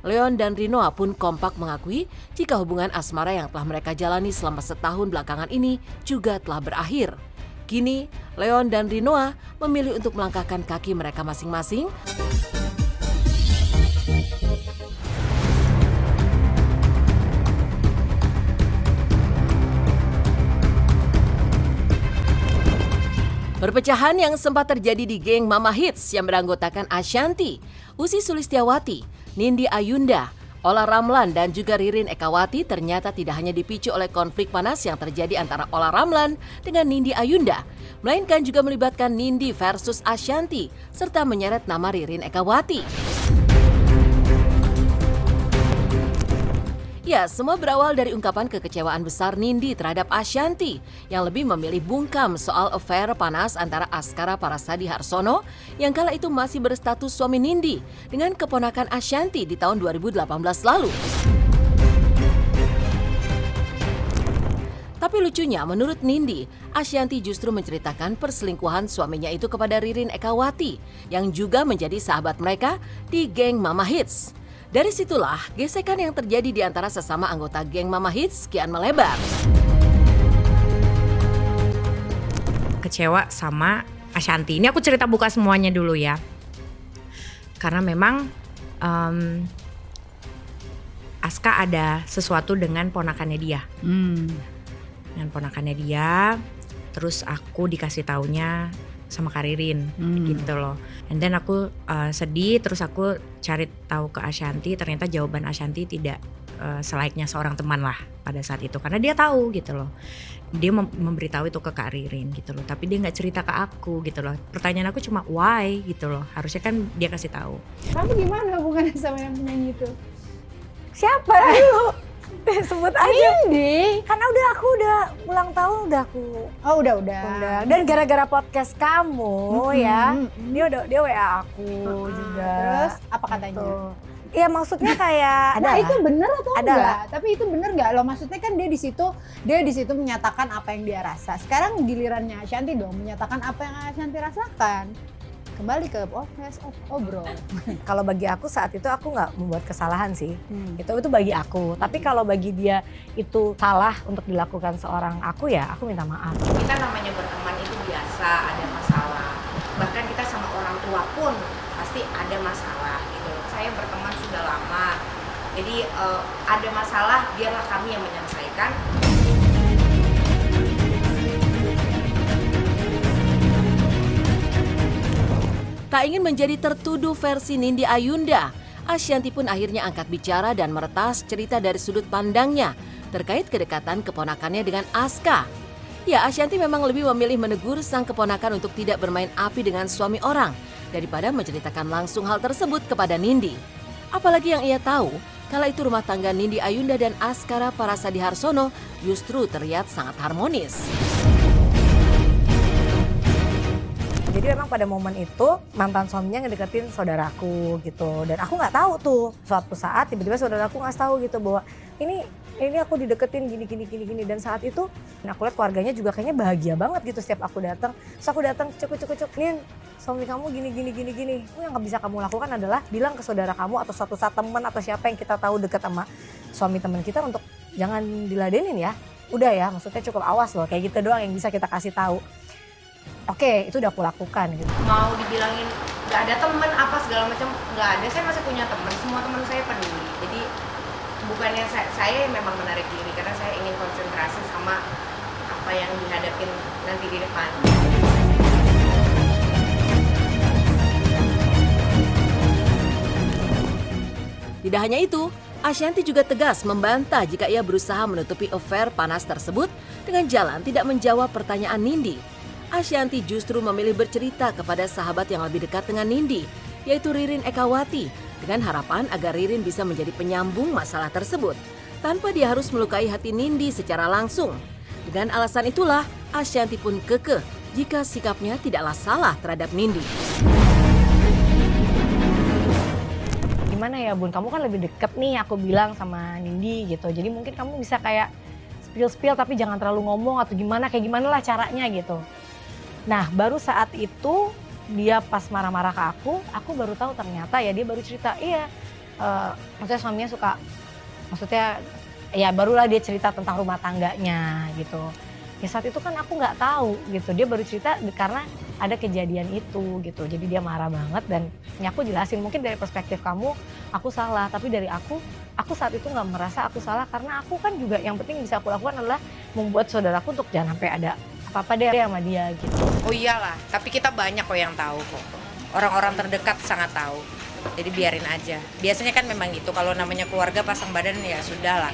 Leon dan Rinoa pun kompak mengakui jika hubungan asmara yang telah mereka jalani selama setahun belakangan ini juga telah berakhir. Kini, Leon dan Rinoa memilih untuk melangkahkan kaki mereka masing-masing perpecahan yang sempat terjadi di geng Mama Hits yang beranggotakan Ashanty, Ussy Sulistyawati, Nindi Ayunda, Olla Ramlan dan juga Ririn Ekawati ternyata tidak hanya dipicu oleh konflik panas yang terjadi antara Olla Ramlan dengan Nindi Ayunda, melainkan juga melibatkan Nindi versus Ashanty serta menyeret nama Ririn Ekawati. Ya, semua berawal dari ungkapan kekecewaan besar Nindi terhadap Ashanty yang lebih memilih bungkam soal affair panas antara Askara Parasadi Harsono yang kala itu masih berstatus suami Nindi dengan keponakan Ashanty di tahun 2018 lalu. Tapi lucunya menurut Nindi, Ashanty justru menceritakan perselingkuhan suaminya itu kepada Ririn Ekawati yang juga menjadi sahabat mereka di geng Mama Hits. Dari situlah, gesekan yang terjadi di antara sesama anggota geng Mama Hits kian melebar. Kecewa sama Ashanty. Ini aku cerita buka semuanya dulu ya. Karena memang Aska ada sesuatu dengan ponakannya dia. Dengan ponakannya dia, terus aku dikasih taunya sama Kak Ririn gitu loh. And then aku sedih, terus aku cari tahu ke Ashanty, ternyata jawaban Ashanty tidak selayaknya seorang teman lah pada saat itu. Karena dia tahu gitu loh. Dia memberitahu itu ke Kak Ririn gitu loh. Tapi dia gak cerita ke aku gitu loh. Pertanyaan aku cuma why gitu loh. Harusnya kan dia kasih tahu. Kamu gimana hubungannya sama yang penyanyi itu? Siapa? Ayo sebut aja. Nindi. Karena aku udah ulang tahun aku. Oh udah. Dan gara-gara podcast kamu ya, dia WA aku juga. Terus apa katanya? Tuh. Ya maksudnya kayak Nah itu bener atau Adalah. enggak? Tapi itu bener nggak? Lo maksudnya kan dia di situ menyatakan apa yang dia rasa. Sekarang gilirannya Ashanty dong menyatakan apa yang Ashanty rasakan. Kembali ke podcast obrol. Kalau bagi aku saat itu aku nggak membuat kesalahan sih. Itu bagi aku. Tapi kalau bagi dia itu salah untuk dilakukan seorang aku ya aku minta maaf. Kita namanya berteman itu biasa ada masalah. Bahkan kita sama orang tua pun pasti ada masalah gitu. Saya berteman sudah lama. Jadi ada masalah biarlah kami yang menyelesaikan. Tak ingin menjadi tertuduh versi Nindi Ayunda, Ashanty pun akhirnya angkat bicara dan meretas cerita dari sudut pandangnya terkait kedekatan keponakannya dengan Aska. Ya, Ashanty memang lebih memilih menegur sang keponakan untuk tidak bermain api dengan suami orang daripada menceritakan langsung hal tersebut kepada Nindi. Apalagi yang ia tahu, kala itu rumah tangga Nindi Ayunda dan Askara Parasadi Harsono justru terlihat sangat harmonis. Jadi memang pada momen itu mantan suaminya ngedeketin saudaraku gitu. Dan aku nggak tahu tuh suatu saat tiba-tiba saudaraku ngasih tahu gitu bahwa ini aku dideketin gini. Dan saat itu aku lihat keluarganya juga kayaknya bahagia banget gitu setiap aku datang. Terus aku datang cuk, Nin suami kamu gini. Yang nggak bisa kamu lakukan adalah bilang ke saudara kamu atau suatu saat teman atau siapa yang kita tahu dekat sama suami teman kita untuk jangan diladenin ya. Udah ya, maksudnya cukup awas loh, kayak gitu doang yang bisa kita kasih tahu. Oke, itu udah aku lakukan gitu. Mau dibilangin nggak ada teman apa segala macam, nggak ada. Saya masih punya teman, semua teman saya peduli. Jadi bukannya saya memang menarik diri karena saya ingin konsentrasi sama apa yang dihadapin nanti di depan. Tidak hanya itu, Ashanty juga tegas membantah jika ia berusaha menutupi affair panas tersebut dengan jalan tidak menjawab pertanyaan Nindi. Ashanty justru memilih bercerita kepada sahabat yang lebih dekat dengan Nindi, yaitu Ririn Ekawati, dengan harapan agar Ririn bisa menjadi penyambung masalah tersebut, tanpa dia harus melukai hati Nindi secara langsung. Dengan alasan itulah, Ashanty pun kekeh jika sikapnya tidaklah salah terhadap Nindi. Gimana ya Bun, kamu kan lebih deket nih aku bilang sama Nindi gitu. Jadi mungkin kamu bisa kayak spill tapi jangan terlalu ngomong atau kayak gimana lah caranya gitu. Nah baru saat itu dia pas marah-marah ke aku baru tahu ternyata ya dia baru cerita, iya maksudnya suaminya suka, maksudnya ya barulah dia cerita tentang rumah tangganya gitu. Ya saat itu kan aku nggak tahu gitu, dia baru cerita karena ada kejadian itu gitu. Jadi dia marah banget dan ya aku jelasin mungkin dari perspektif kamu aku salah, tapi dari aku saat itu nggak merasa aku salah karena aku kan juga yang penting bisa aku lakukan adalah membuat saudaraku untuk jangan sampai ada apa-apa deh sama dia gitu. Oh iyalah, tapi kita banyak kok yang tahu kok. Orang-orang terdekat sangat tahu. Jadi biarin aja. Biasanya kan memang gitu, kalau namanya keluarga pasang badan ya sudahlah.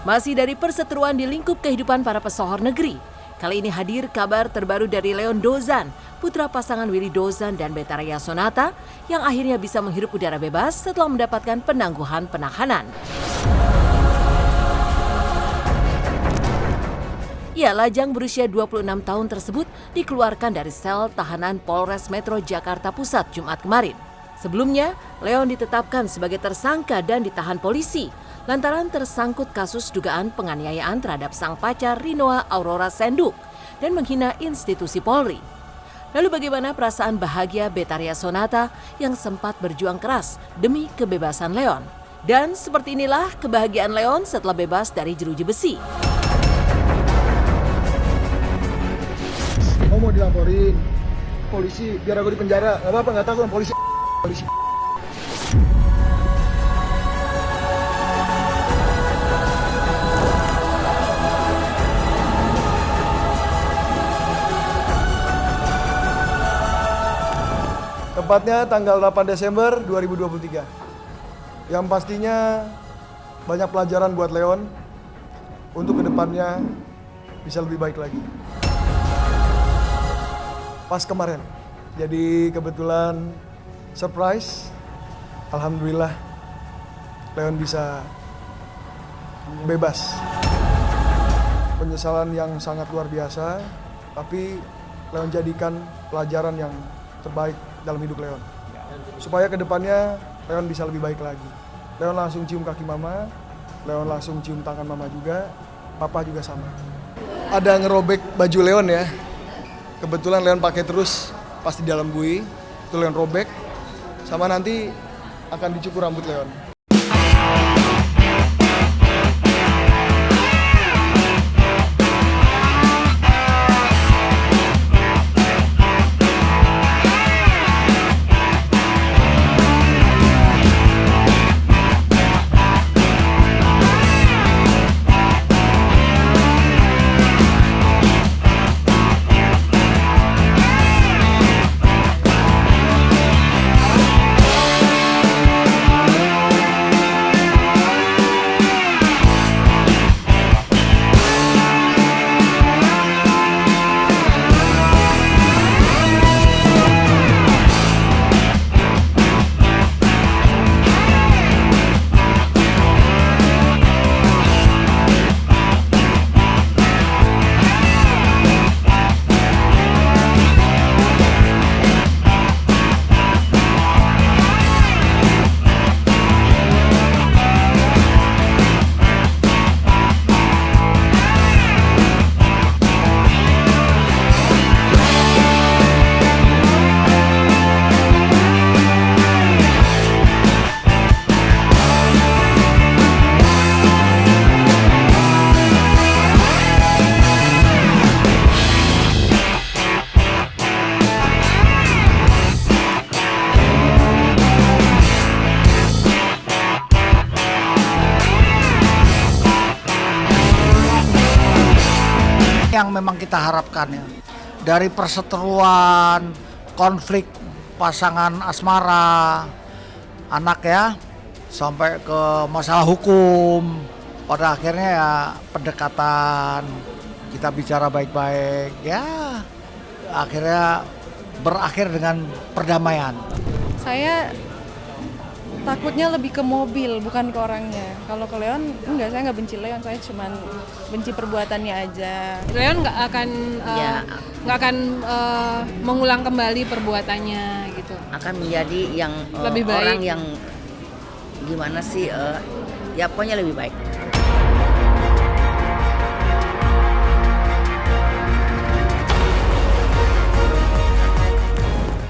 Masih dari perseteruan di lingkup kehidupan para pesohor negeri. Kali ini hadir kabar terbaru dari Leon Dozan, putra pasangan Willy Dozan dan Betharia Sonata, yang akhirnya bisa menghirup udara bebas setelah mendapatkan penangguhan penahanan. Ya, lajang berusia 26 tahun tersebut dikeluarkan dari sel tahanan Polres Metro Jakarta Pusat Jumat kemarin. Sebelumnya, Leon ditetapkan sebagai tersangka dan ditahan polisi lantaran tersangkut kasus dugaan penganiayaan terhadap sang pacar Rinoa Aurora Senduk dan menghina institusi Polri. Lalu bagaimana perasaan bahagia Betharia Sonata yang sempat berjuang keras demi kebebasan Leon? Dan seperti inilah kebahagiaan Leon setelah bebas dari jeruji besi. Mau dilaporin polisi biar aku di penjara, nggak apa-apa, nggak takut polisi. Tepatnya tanggal 8 Desember 2023. Yang pastinya banyak pelajaran buat Leon untuk kedepannya bisa lebih baik lagi. Pas kemarin, jadi kebetulan surprise, alhamdulillah Leon bisa bebas. Penyesalan yang sangat luar biasa, tapi Leon jadikan pelajaran yang terbaik dalam hidup Leon. Supaya kedepannya Leon bisa lebih baik lagi. Leon langsung cium kaki mama, Leon langsung cium tangan mama juga, papa juga sama. Ada ngerobek baju Leon ya. Kebetulan Leon pakai terus pas di dalam bui, itu Leon robek, sama nanti akan dicukur rambut Leon. Yang memang kita harapkan ya, dari perseteruan, konflik pasangan asmara, anak ya, sampai ke masalah hukum, pada akhirnya ya pendekatan, kita bicara baik-baik, ya akhirnya berakhir dengan perdamaian. Saya takutnya lebih ke mobil, bukan ke orangnya. Kalau ke Leon, enggak, saya nggak benci Leon, saya cuma benci perbuatannya aja. Leon nggak akan mengulang kembali perbuatannya gitu. Akan menjadi yang Lebih baik. orang yang gimana sih Ya pokoknya lebih baik.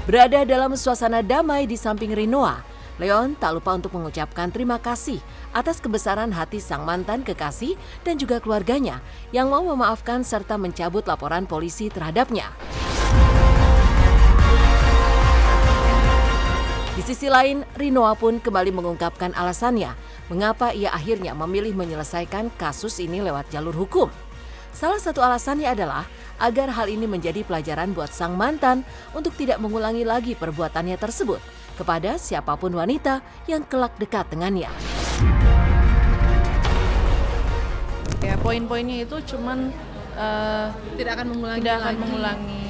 Berada dalam suasana damai di samping Rinoa, Leon tak lupa untuk mengucapkan terima kasih atas kebesaran hati sang mantan kekasih dan juga keluarganya yang mau memaafkan serta mencabut laporan polisi terhadapnya. Di sisi lain, Rinoa pun kembali mengungkapkan alasannya mengapa ia akhirnya memilih menyelesaikan kasus ini lewat jalur hukum. Salah satu alasannya adalah agar hal ini menjadi pelajaran buat sang mantan untuk tidak mengulangi lagi perbuatannya tersebut kepada siapapun wanita yang kelak dekat dengannya. Ya poin-poinnya itu cuman Tidak akan mengulangi tidak akan lagi. mengulangi.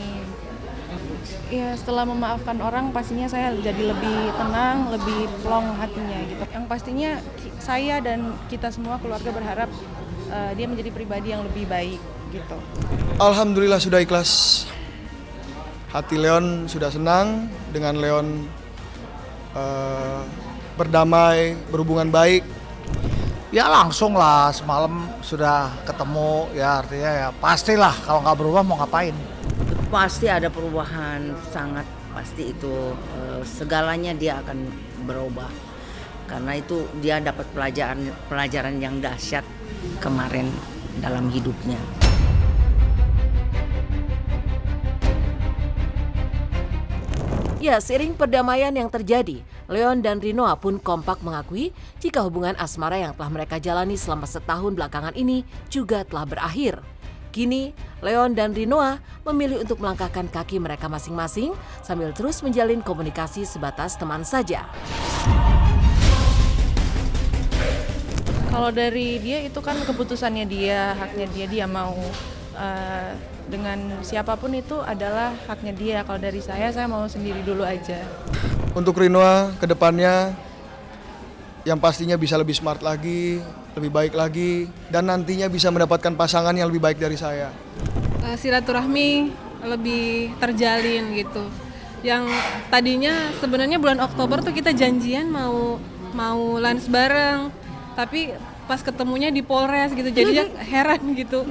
Ya setelah memaafkan orang pastinya saya jadi lebih tenang, lebih plong hatinya gitu. Yang pastinya saya dan kita semua keluarga berharap dia menjadi pribadi yang lebih baik gitu. Alhamdulillah sudah ikhlas. Hati Leon sudah senang dengan Leon berdamai, berhubungan baik. Ya langsung lah, semalam sudah ketemu, ya artinya ya pastilah kalau nggak berubah mau ngapain. Pasti ada perubahan, sangat pasti itu segalanya dia akan berubah. Karena itu dia dapat pelajaran yang dahsyat kemarin dalam hidupnya. Ya, seiring perdamaian yang terjadi, Leon dan Rinoa pun kompak mengakui jika hubungan asmara yang telah mereka jalani selama setahun belakangan ini juga telah berakhir. Kini, Leon dan Rinoa memilih untuk melangkahkan kaki mereka masing-masing sambil terus menjalin komunikasi sebatas teman saja. Kalau dari dia itu kan keputusannya dia, haknya dia mau dengan siapapun itu adalah haknya dia. Kalau dari saya mau sendiri dulu aja. Untuk Rinoa ke depannya yang pastinya bisa lebih smart lagi, lebih baik lagi, dan nantinya bisa mendapatkan pasangan yang lebih baik dari saya. Silaturahmi lebih terjalin gitu. Yang tadinya sebenarnya bulan Oktober tuh kita janjian mau lunch bareng, tapi pas ketemunya di Polres gitu, jadinya heran gitu.